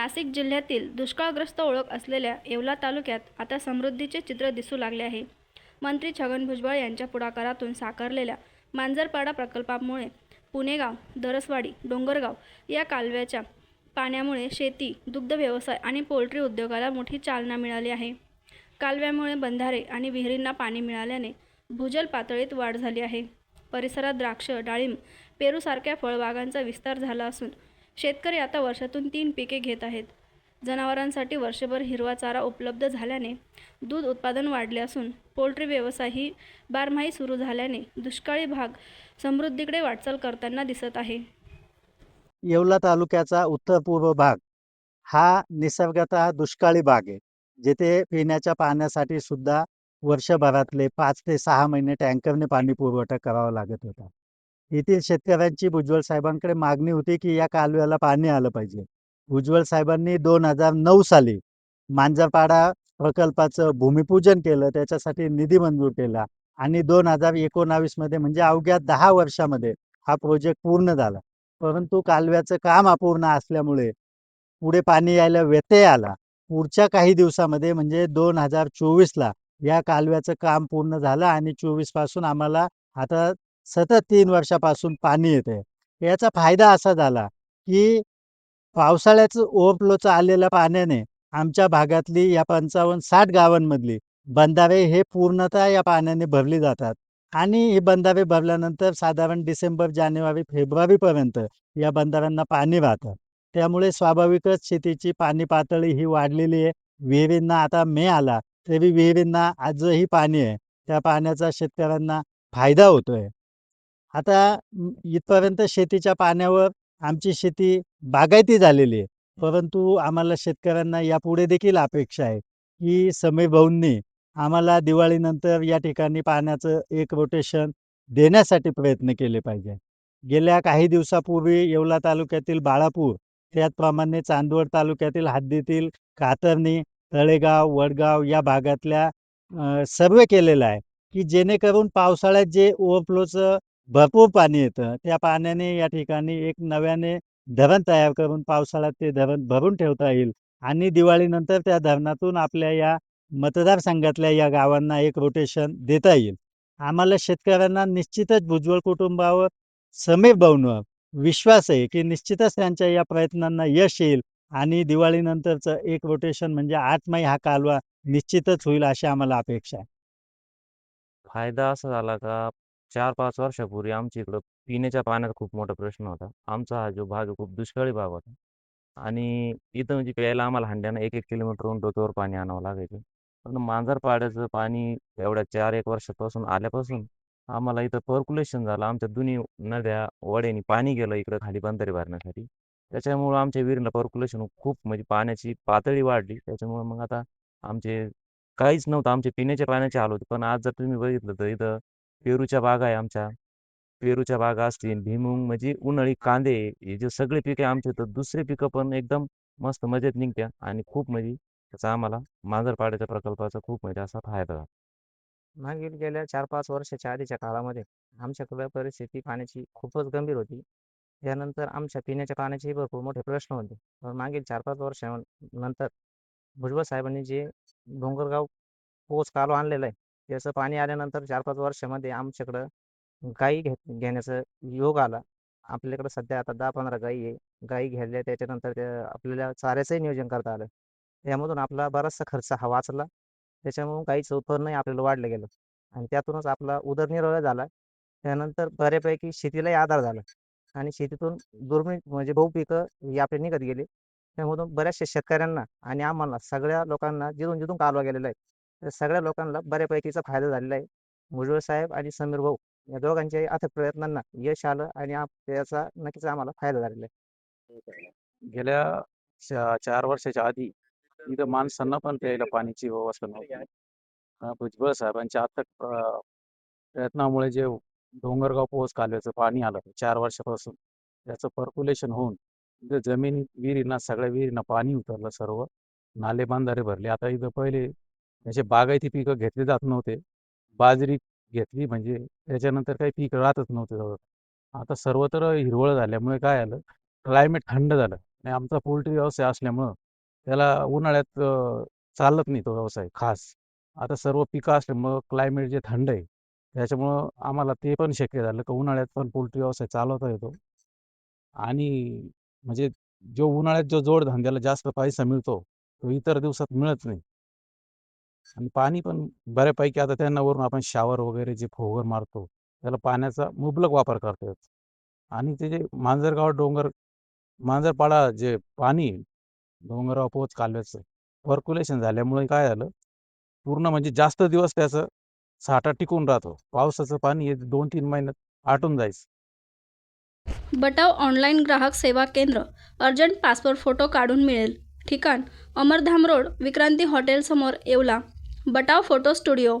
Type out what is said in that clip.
नाशिक जिल्ह्यातील दुष्काळग्रस्त ओळख असलेल्या येवला तालुक्यात आता समृद्धीचे चित्र दिसू लागले आहे. मंत्री छगन भुजबळ यांच्या पुढाकारातून साकारलेल्या मांजरपाडा प्रकल्पामुळे पुणेगाव, दरसवाडी, डोंगरगाव या कालव्याच्या पाण्यामुळे शेती, दुग्ध व्यवसाय आणि पोल्ट्री उद्योगाला मोठी चालना मिळाली आहे. कालव्यामुळे बंधारे आणि विहिरींना पाणी मिळाल्याने भूजल पातळीत वाढ झाली आहे. परिसरात द्राक्ष, डाळिंब, पेरूसारख्या फळबागांचा विस्तार झाला असून शेतकरी आता वर्षातून 3 पिके घेत आहेत. जनावरांसाठी वर्षभर हिरवा चारा उपलब्ध झाल्याने दूध उत्पादन वाढले असून पोल्ट्री व्यवसायही बारमाही सुरू झाल्याने दुष्काळी भाग समृद्धीकडे वाटचाल करताना दिसत आहे. येवला तालुक्याचा उत्तर पूर्व भाग हा निसर्गतः दुष्काळी भाग आहे. जिथे पिण्याच्या पाण्यासाठी सुद्धा वर्षभरातले 5 ते 6 महिने टँकरने पाणी पुरवठा करावा लागत होता. येथील शेतकऱ्यांची भुजबळ साहेबांकडे मागणी होती की या कालव्याला पाणी आलं पाहिजे. भुजबळ साहेबांनी 2009 साली मांजरपाडा प्रकल्पाचं भूमिपूजन केलं, त्याच्यासाठी निधी मंजूर केला आणि 2019 मध्ये म्हणजे अवघ्या 10 वर्षामध्ये हा प्रोजेक्ट पूर्ण झाला. परंतु कालव्याचं काम अपूर्ण असल्यामुळे पुढे पाणी यायला व्यत्यय आला. पुढच्या काही दिवसामध्ये म्हणजे 2024ला या कालव्याचं काम पूर्ण झालं आणि 24 पासून आम्हाला आता सतत 3 वर्षापासून पाणी येतंय. याचा फायदा असा झाला, की पावसाळ्याचं ओव्हरफ्लोचं आलेल्या पाण्याने आमच्या भागातली या 55-60 गावांमधली बंधारे हे पूर्णतः या पाण्याने भरली जातात आणि हे बंधारे भरल्यानंतर साधारण डिसेंबर, जानेवारी, फेब्रुवारीपर्यंत या बंधाऱ्यांना पाणी राहतं. त्यामुळे स्वाभाविकच शेतीची पाणी पातळी ही वाढलेली आहे. विहिरींना आता मे आला तरी विहिरींना आजही पाणी आहे. त्या पाण्याचा शेतकऱ्यांना फायदा होतोय. आता इथपर्यंत शेतीच्या पाण्यावर आमची शेती बागायती झालेली आहे. परंतु आम्हाला शेतकऱ्यांना यापुढे देखील अपेक्षा आहे, की समीर भाऊंनी आम्हाला दिवाळीनंतर या ठिकाणी पाण्याचं एक रोटेशन देण्यासाठी प्रयत्न केले पाहिजे. गेल्या काही दिवसापूर्वी येवला तालुक्यातील बाळापूर, त्याचप्रमाणे चांदवड तालुक्यातील हद्दीतील कातरणी, तळेगाव, वडगाव या भागातल्या सर्व्हे केलेला आहे, की जेणेकरून पावसाळ्यात जे ओव्हरफ्लोचं भरपूर पाणी येतं. त्या पाण्याने या ठिकाणी एक नव्याने धरण तयार करून पावसाळ्यात ते धरण भरून ठेवता येईल आणि दिवाळीनंतर त्या धरणातून आपल्या या मतदारसंघातल्या या गावांना एक रोटेशन देता येईल. आम्हाला शेतकऱ्यांना निश्चितच भुजबळ कुटुंबावर, समीर भाऊंवर विश्वास आहे, की निश्चितच त्यांच्या या प्रयत्नांना यश येईल आणि दिवाळीनंतरचं एक रोटेशन म्हणजे 8 मै हा कालवा निश्चितच होईल अशी आम्हाला अपेक्षा आहे. फायदा असा झाला का 4-5 वर्षापूर्वी आमच्या इकडं पिण्याच्या पाण्याचा खूप मोठा प्रश्न होता. आमचा हा जो भाग आहे खूप दुष्काळी भाग होता आणि इथं म्हणजे प्यायला आम्हाला हंड्यानं 1-1 किलोमीटरहून डोक्यावर पाणी आणावं लागायचं. पण मांजरपाड्याचं पाणी एवढ्या 4-1 वर्षापासून आल्यापासून आम्हाला इथं पर्क्युलेशन झालं. आमच्या दोन्ही नद्या, ओढ्यानी पाणी गेलं इकडं खाली बंधारे भरण्यासाठी. त्याच्यामुळं आमच्या विहिरीला पर्क्युलेशन खूप म्हणजे पाण्याची पातळी वाढली. त्याच्यामुळं मग आता आमचे काहीच नव्हतं. आमचे पिण्याच्या पाण्याचे हाल होते. पण आज जर तुम्ही बघितलं तर इथं पेरूच्या बागा आहे आमच्या. पेरूच्या बागा असतील, भुईमूग म्हणजे उन्हाळी कांदे, हे जे सगळे पिके आमच्या इथं दुसरी पिकं पण एकदम मस्त मजेत निघत्या आणि खूप म्हणजे त्याचा आम्हाला मांजरपाड्याच्या प्रकल्पाचा खूप म्हणजे असा फायदा झाला. मागील गेल्या 4-5 वर्षाच्या आधीच्या काळामध्ये आमच्याकडे परिस्थिती पाण्याची खूपच गंभीर होती. यानंतर आमच्या पिण्याच्या पाण्याचेही भरपूर मोठे प्रश्न होते. पण मागील 4-5 वर्षानंतर भुजबळ साहेबांनी जे डोंगरगाव पोच कालवा आणलेला आहे, त्याचं पाणी आल्यानंतर 4-5 वर्षामध्ये आमच्याकडं गायी घेण्याचा योग आला. आपल्याकडे सध्या आता 10-15 गायी आहे. गायी घेतल्या त्याच्यानंतर त्या आपल्याला चाऱ्याचंही नियोजन करता आलं. यामधून आपला बराचसा खर्च हा वाचला. त्याच्यामुळं गाईचं उत्पन्नही आपल्याला वाढलं गेलं आणि त्यातूनच आपला उदरनिर्वाह झाला. त्यानंतर बऱ्यापैकी शेतीलाही आधार झाला आणि शेतीतून दुर्मिळ म्हणजे बहुपिकं ही आपली निघत गेली. त्यामधून बऱ्याचशा शेतकऱ्यांना आणि आम्हाला सगळ्या लोकांना जिथून कालवा गेलेला आहे, त्या सगळ्या लोकांना बऱ्यापैकीचा फायदा झालेला आहे. भुजबळ साहेब आणि समीर भाऊ या दोघांच्याही अथक प्रयत्नांना यश आलं आणि त्याचा नक्कीच आम्हाला फायदा झालेला आहे. गेल्या 4 वर्षाच्या आधी इथं माणसांना पण प्यायला पाण्याची व्यवस्था नव्हती. भुजबळ साहेबांच्या अथक प्रयत्नामुळे जे डोंगरगाव पोहोच कालव्याचं पाणी आलं 4 वर्षापासून, त्याचं पर्क्युलेशन होऊन इथं जमिनी विहिरींना सगळ्या विहिरींना पाणी उतरलं सर्व. नाले बांधारे भरले. आता इथं पहिले असे बागायती पिकं घेतले जात नव्हते. बाजरी घेतली म्हणजे त्याच्यानंतर काही पीक राहतच नव्हतं जवळ. आता सर्वत्र हिरवळ झाल्यामुळे काय झालं, क्लायमेट थंड झालं. आणि आमचा पोल्ट्री व्यवसाय असल्यामुळं त्याला उन्हाळ्यात चालत नाही तो व्यवसाय खास. आता सर्व पिकं असल्यामुळं क्लायमेट जे थंड आहे, त्याच्यामुळं आम्हाला ते पण शक्य झालं की उन्हाळ्यात पण पोल्ट्री व्यवसाय चालवता येतो. आणि म्हणजे जो उन्हाळ्यात जो जोडधंद्याला जास्त पैसा मिळतो, तो इतर दिवसात मिळत नाही. आणि पाणी पण बऱ्यापैकी आता त्यांना वरून आपण शॉवर वगैरे जे फोगर मारतो, त्याला पाण्याचा मुबलक वापर करता येतो. आणि ते जे मांजरपाडा जे पाणी आहे, डोंगरगाव पोहोच कालव्याचं पर्क्युलेशन झाल्यामुळे काय झालं, पूर्ण म्हणजे जास्त दिवस त्याचा साठा टिकून राहतो. पावसाचं पाणी हे 2-3 महिन्यात आटून जायचं. बटाव ऑनलाईन ग्राहक सेवा केंद्र. अर्जंट पासपोर्ट फोटो काढून मिळेल. ठिकाण: अमरधाम रोड, विक्रांती हॉटेल समोर, येवला. बटाव photo studio.